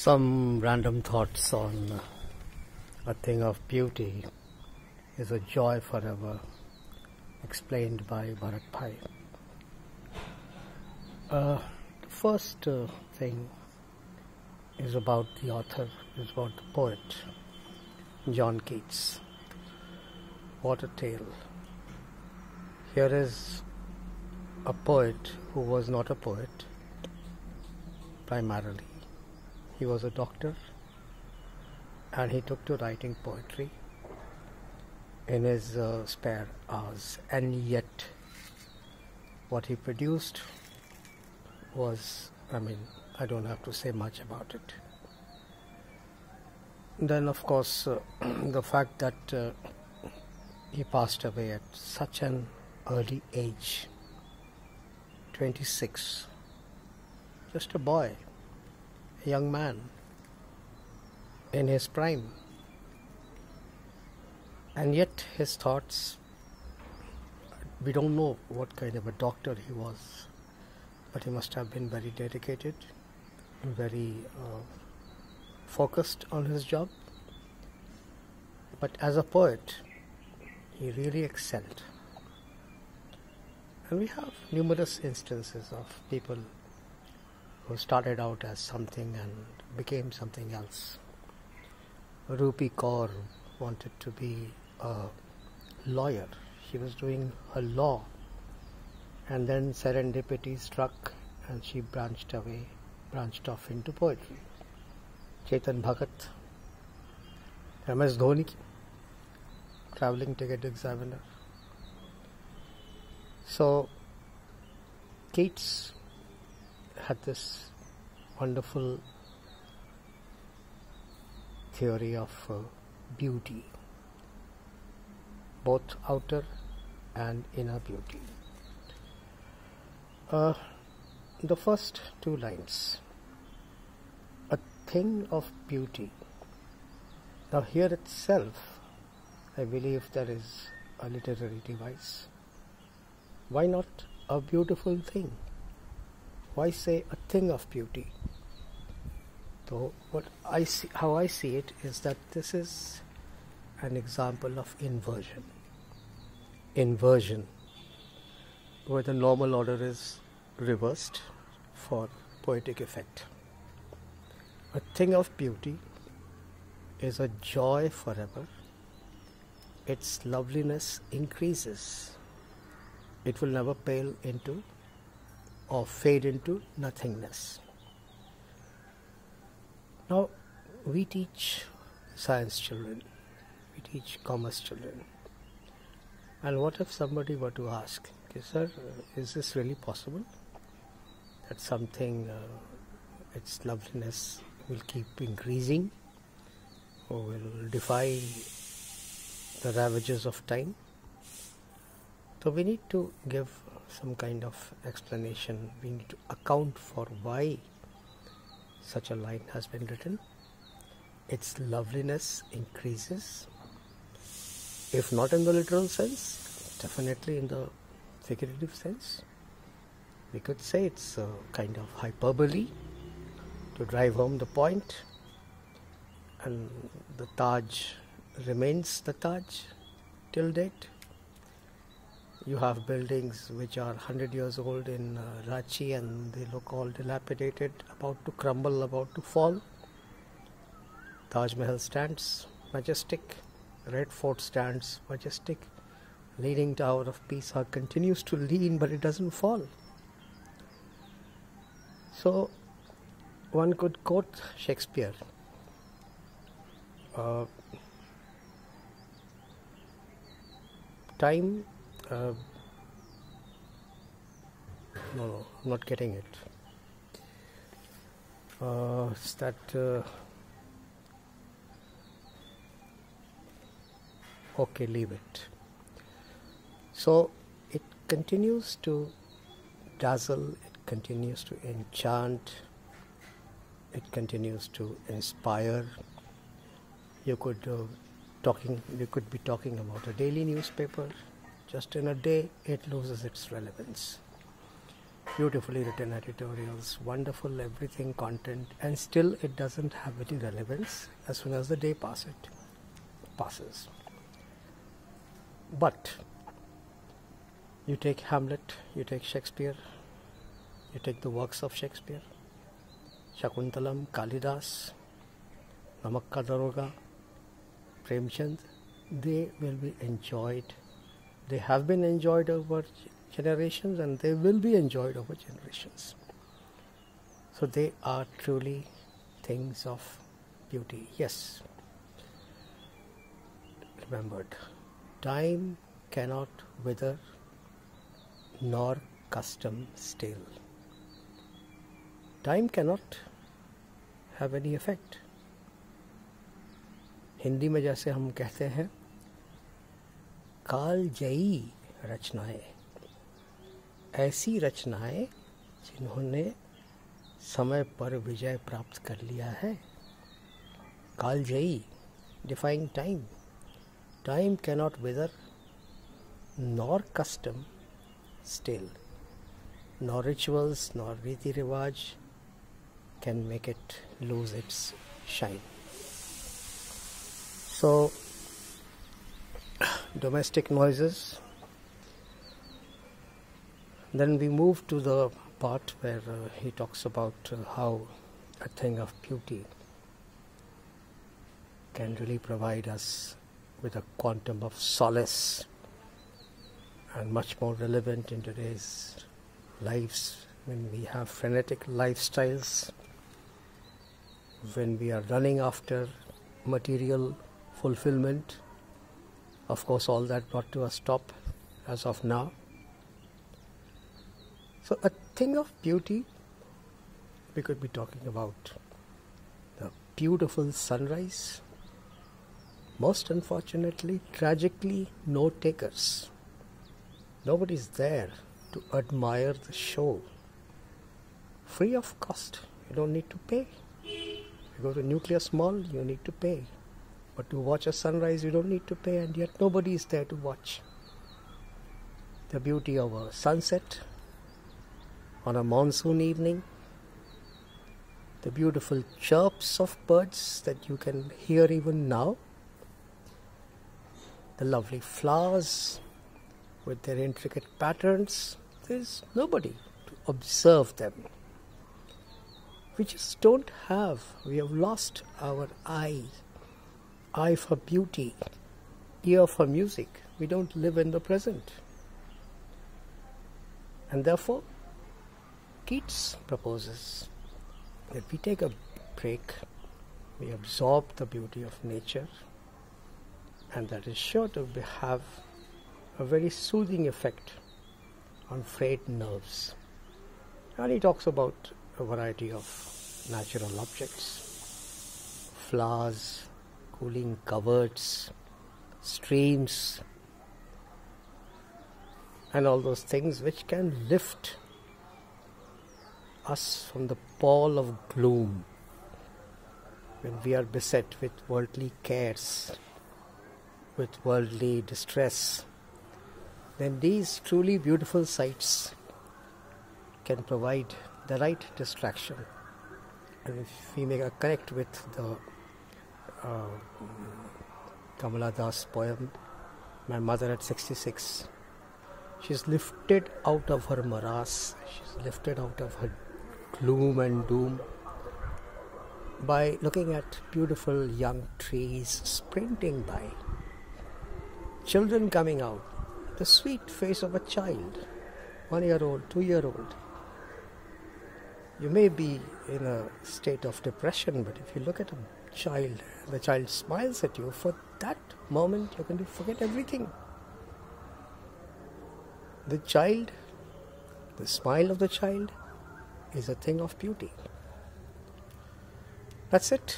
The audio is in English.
Some random thoughts on a thing of beauty is a joy forever, explained by Bharat Bhai. The first thing is about the author, is about the poet, John Keats. What a tale. Here is a poet who was not a poet primarily. He was a doctor and he took to writing poetry in his spare hours, and yet what he produced was, I don't have to say much about it. Then of course the fact that he passed away at such an early age, 26, just a boy, a young man in his prime, and yet his thoughts, we don't know what kind of a doctor he was, but he must have been very dedicated, very focused on his job. But as a poet, he really excelled. And we have numerous instances of people who started out as something and became something else. Rupi Kaur wanted to be a lawyer. She was doing her law, and then serendipity struck and she branched off into poetry. Chetan Bhagat, MS Dhoni, travelling ticket examiner. So Keats had this wonderful theory of beauty, both outer and inner beauty. The first two lines, a thing of beauty. Now here itself, I believe there is a literary device. Why not a beautiful thing? Why say a thing of beauty? So how I see it is that this is an example of inversion. Inversion, where the normal order is reversed for poetic effect. A thing of beauty is a joy forever. Its loveliness increases. It will never pale into or fade into nothingness. Now, we teach science children, we teach commerce children. And what if somebody were to ask, okay, sir, is this really possible? That something, its loveliness will keep increasing or will defy the ravages of time? So we need to give some kind of explanation. We need to account for why such a line has been written. Its loveliness increases, if not in the literal sense, definitely in the figurative sense. We could say it's a kind of hyperbole to drive home the point, and the Taj remains the Taj till date. You have buildings which are 100 years old in Ranchi and they look all dilapidated, about to crumble, about to fall. Taj Mahal stands majestic, Red Fort stands majestic, Leaning Tower of Pisa continues to lean but it doesn't fall. So one could quote Shakespeare. Time, no, I'm not getting it. It's that, okay, leave it. So it continues to dazzle, it continues to enchant, it continues to inspire. You could be talking about a daily newspaper. Just in a day, it loses its relevance. beautifully written editorials, wonderful everything content, and still it doesn't have any relevance as soon as the day passes. But you take Hamlet, you take Shakespeare, you take the works of Shakespeare, Shakuntalam, Kalidas, Namak Ka Daroga, Premchand, they will be enjoyed. They have been enjoyed over generations and they will be enjoyed over generations. So they are truly things of beauty. Yes, remembered, time cannot wither nor custom stale. Time cannot have any effect. Hindi में जैसे हम कहते हैं कालजयी रचनाएं, ऐसी रचनाएं जिन्होंने समय पर विजय प्राप्त कर लिया है. कालजयी, defying time. Time cannot wither nor custom stale. Nor rituals nor riti rivaj can make it lose its shine. So, domestic noises. Then we move to the part where he talks about how a thing of beauty can really provide us with a quantum of solace, and much more relevant in today's lives when we have frenetic lifestyles, when we are running after material fulfillment. Of course, all that brought to a stop as of now. So a thing of beauty, we could be talking about the beautiful sunrise. Most unfortunately, tragically, no takers. Nobody's there to admire the show. Free of cost, you don't need to pay. You go to Nucleus Mall, you need to pay. But to watch a sunrise, you don't need to pay, and yet nobody is there to watch. The beauty of a sunset on a monsoon evening, the beautiful chirps of birds that you can hear even now, the lovely flowers with their intricate patterns. There's nobody to observe them. We just don't have. We have lost our eye for beauty, ear for music. We don't live in the present. And therefore, Keats proposes that we take a break, we absorb the beauty of nature, and that is sure to have a very soothing effect on frayed nerves. And he talks about a variety of natural objects, flowers, cooling coverts, streams, and all those things which can lift us from the pall of gloom when we are beset with worldly cares, with worldly distress. Then these truly beautiful sights can provide the right distraction. And if we make a connect with the Kamala Das poem, My Mother at 66, she's lifted out of her morass, she's lifted out of her gloom and doom by looking at beautiful young trees sprinting by, children coming out, the sweet face of a child, 1-year-old, 2-year-old. You may be in a state of depression, but if you look at a child, the child smiles at you, for that moment you're going to forget everything. The child, the smile of the child is a thing of beauty. That's it.